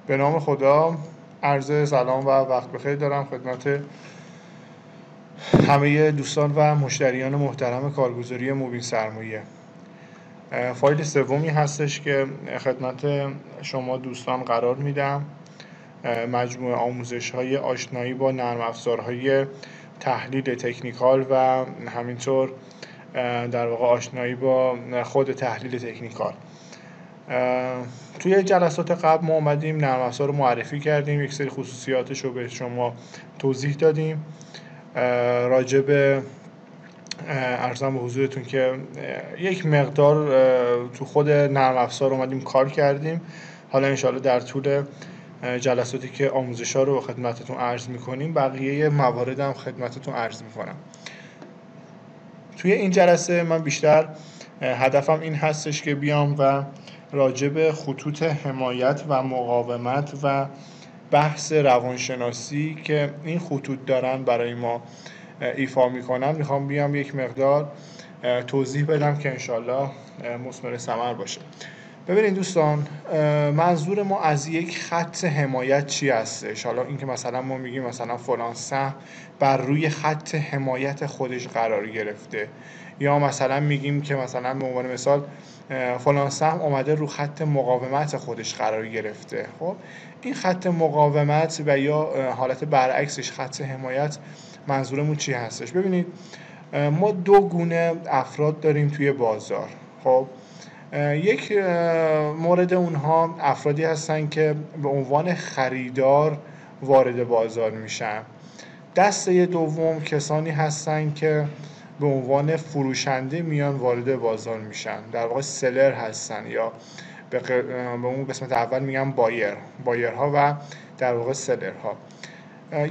به نام خدا، عرض سلام و وقت بخیر دارم خدمت همه دوستان و مشتریان محترم کارگزاری موبین سرمایه. فایل سومی هستش که خدمت شما دوستان قرار میدم. مجموعه آموزش‌های آشنایی با نرم افزارهای تحلیل تکنیکال و همینطور در واقع آشنایی با خود تحلیل تکنیکال. توی جلسات قبل ما اومدیم نرم افزار رو معرفی کردیم، یک سری خصوصیاتش رو به شما توضیح دادیم. راجع به عرضم به حضورتون که یک مقدار تو خود نرم افزار اومدیم کار کردیم. حالا انشاءالله در طول جلساتی که آموزش‌ها رو خدمتتون عرض می‌کنیم بقیه موارد هم خدمتتون عرض می‌کنم. توی این جلسه من بیشتر هدفم این هستش که بیام و راجع به خطوط حمایت و مقاومت و بحث روانشناسی که این خطوط دارن برای ما ایفا میکنن میخوام بیام یک مقدار توضیح بدم که انشالله مثمر ثمر باشه. ببینید دوستان، منظور ما از یک خط حمایت چی هستش؟ حالا اینکه مثلا ما میگیم مثلا فلان سهم بر روی خط حمایت خودش قرار گرفته، یا مثلا میگیم که مثلا به عنوان مثال فلان سهم اومده رو خط مقاومت خودش قرار گرفته. خب این خط مقاومت و یا حالت برعکسش خط حمایت منظورمون چی هستش؟ ببینید ما دو گونه افراد داریم توی بازار. خب یک مورد اونها افرادی هستن که به عنوان خریدار وارد بازار میشن. دسته دوم کسانی هستن که به عنوان فروشنده میان وارد بازار میشن، در واقع سلر هستن، یا به اون قسمت اول میگن بایرها و در واقع سلرها.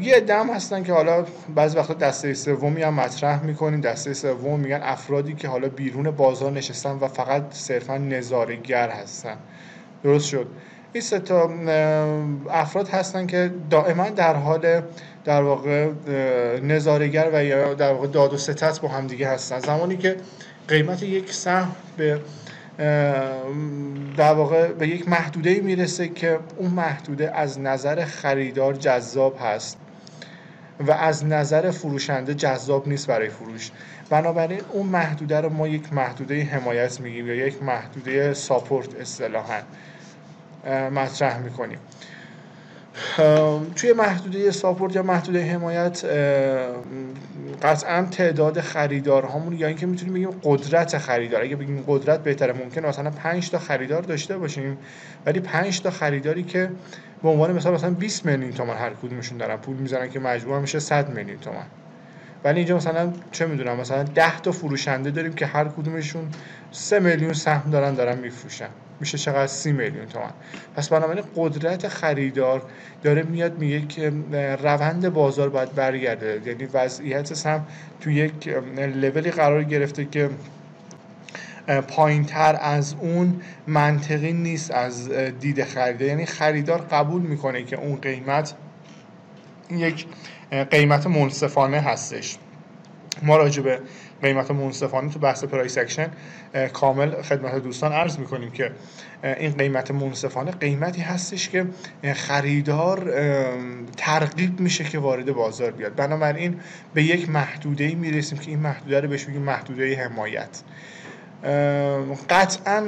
یه عده هم هستن که حالا بعضی وقتا دسته سومی هم مطرح میکنیم. دسته سوم میگن افرادی که حالا بیرون بازار نشستن و فقط صرفا نظاره‌گر هستن. درست شد؟ این سه تا افراد هستن که دائما در حال در واقع نظاره‌گر و یا در واقع داد و ستد با هم دیگه هستن. زمانی که قیمت یک سهم به در واقع به یک محدوده‌ای میرسه که اون محدوده از نظر خریدار جذاب هست و از نظر فروشنده جذاب نیست برای فروش، بنابراین اون محدوده رو ما یک محدوده حمایت میگیم یا یک محدوده ساپورت اصطلاحاً مطرح میکنیم. توی محدوده ساپورت یا محدوده حمایت قطعا تعداد خریدارهامون، یا اینکه میتونیم بگیم قدرت خریدار، اگه بگیم قدرت بهتره، ممکنه مثلا 5 تا خریدار داشته باشیم ولی 5 تا خریداری که به عنوان مثلا 20 میلیون تومان هر کدومشون دارن پول میذارن که مجموعا میشه 100 میلیون تومان، ولی اینجا مثلا چه میدونم مثلا 10 تا فروشنده داریم که هر کدومشون 3 میلیون سهم دارن میفروشن، میشه چقدر؟ 30 میلیون تومان. پس بنابراین قدرت خریدار داره میاد میگه که روند بازار باید برگرده، یعنی وضعیت سهم تو یک لولی قرار گرفته که پایین‌تر از اون منطقی نیست از دید خریدار. یعنی خریدار قبول میکنه که اون قیمت یک قیمت منصفانه هستش. ما راجع به قیمت منصفانه تو بحث پرایس اکشن کامل خدمت دوستان عرض میکنیم که این قیمت منصفانه قیمتی هستش که خریدار ترغیب میشه که وارد بازار بیاد. بنابراین به یک محدوده‌ای میرسیم که این محدوده رو بهش میگیم محدوده حمایت. قطعا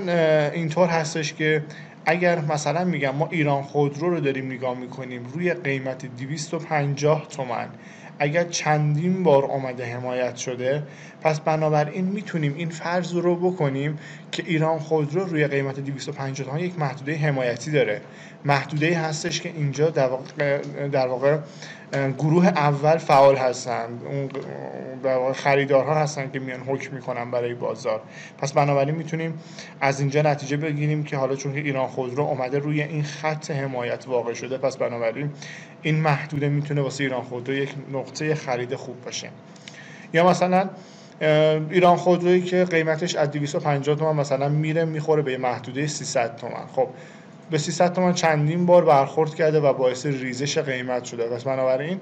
اینطور هستش که اگر مثلا میگم ما ایران خودرو رو داریم نگاه میکنیم روی قیمت 250 تومان، اگر چندین بار آمده حمایت شده، پس بنابراین میتونیم این فرض رو بکنیم که ایران خودرو روی قیمت 250 تومان یک محدوده حمایتی داره. محدوده هستش که اینجا در واقع گروه اول فعال هستن، اون در واقع خریدارها هستن که میان حکم میکنن برای بازار. پس بنابراین میتونیم از اینجا نتیجه بگیریم که حالا چون که ایران خودرو اومده روی این خط حمایت واقع شده، پس بنابراین این محدوده میتونه واسه ایران خودرو یک نقطه خرید خوب باشه. یا مثلا ایران خودرویی که قیمتش از 250 تومان مثلا میخوره به محدوده 300 تومان، خب به 300 تومان چندین بار برخورد کرده و باعث ریزش قیمت شده. پس بنابراین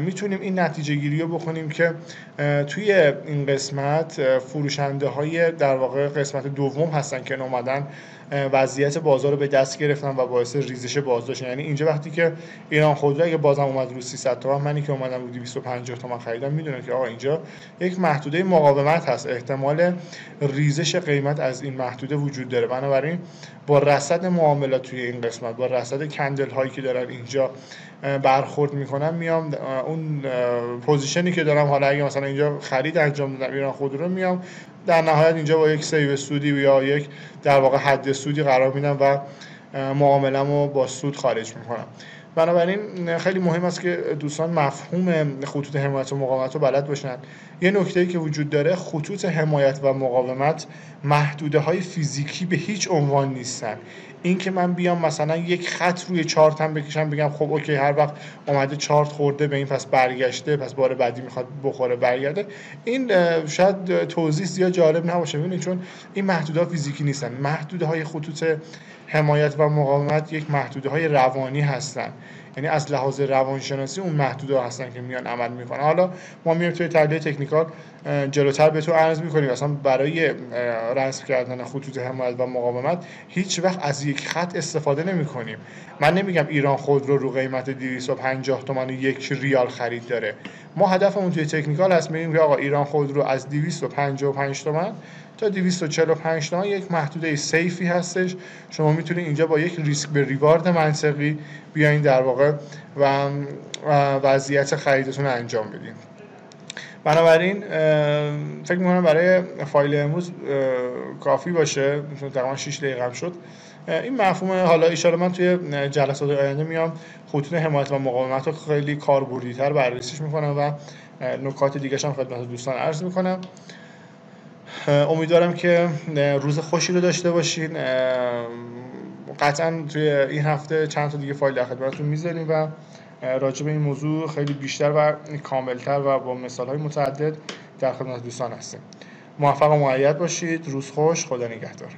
میتونیم این نتیجه گیری رو بکنیم که توی این قسمت فروشنده های در واقع قسمت دوم هستن که اومدن وضعیت بازار رو به دست گرفتن و باعث ریزش بازار شدن. یعنی اینجا وقتی که ایران خودرو اگه بازم اومد رو 300 تومن، منی که اومدم رو 250 تومن خریدم، میدونم که آقا اینجا یک محدوده مقاومت هست، احتمال ریزش قیمت از این محدوده وجود داره. بنابراین با رصد معاملات توی این قسمت، با رصد کندل هایی که دارن اینجا برخورد میکنم، میام اون پوزیشنی که دارم، حالا اگه مثلا اینجا خرید انجام دادم ایران خودرو، میام در نهایت اینجا با یک سیو سودی یا یک در واقع حد سودی قرار میدم و معامله‌مو با سود خارج میکنم. بنابراین خیلی مهم است که دوستان مفهوم خطوط حمایت و مقاومت رو بلد باشن. یه نکته‌ای که وجود داره، خطوط حمایت و مقاومت محدوده‌های فیزیکی به هیچ عنوان نیستن. این که من بیام مثلا یک خط روی چارتم بکشم بگم خب اوکی هر وقت اومده چارت خورده به این پس برگشته، پس بار بعدی میخواد بخوره برگرده، این شاید توضیح زیاد جالب نباشه. ببینید چون این محدوده‌ها فیزیکی نیستن. محدوده‌های خطوط حمایت و مقاومت یک محدوده‌های روانی هستن، یعنی از لحاظ روانشناسی اون محدوده‌ها هستن که میان عمل میکنن. حالا ما میایم توی تحلیل تکنیکال جلوتر بهتون عرض میکنیم اصلا برای رسم کردن خطوط حمایت و مقاومت هیچ وقت از یک خط استفاده نمی‌کنیم. من نمیگم ایران خودرو رو قیمت 250 تومان و 1 ریال خرید داره. ما هدفمون توی تکنیکال هست میگیم که آقا ایران خودرو از 255 تومان تا 245 تومان یک محدوده سیفی هستش. شما میتونید اینجا با یک ریسک به ریوارد منطقی بیاین در واقع و وضعیت خریدتون رو انجام بدین. بنابراین فکر می‌کنم برای فایل امروز کافی باشه، چون تقریبا 6 دقیقه هم شد. این مفهوم حالا ان شاءالله من توی جلسات آینده میام خطوط حمایت و مقاومت رو خیلی کاربردی‌تر بررسیش می‌کنم و نکات دیگه‌ش هم خدمت دوستان عرض می‌کنم. امیدوارم که روز خوشی رو داشته باشین. قطعا توی این هفته چند تا دیگه فایل در خدمتتون میذاریم و راجع به این موضوع خیلی بیشتر و کاملتر و با مثال‌های متعدد در خدمت دوستان هستیم. موفق و مؤید باشید. روز خوش. خدا نگهدار.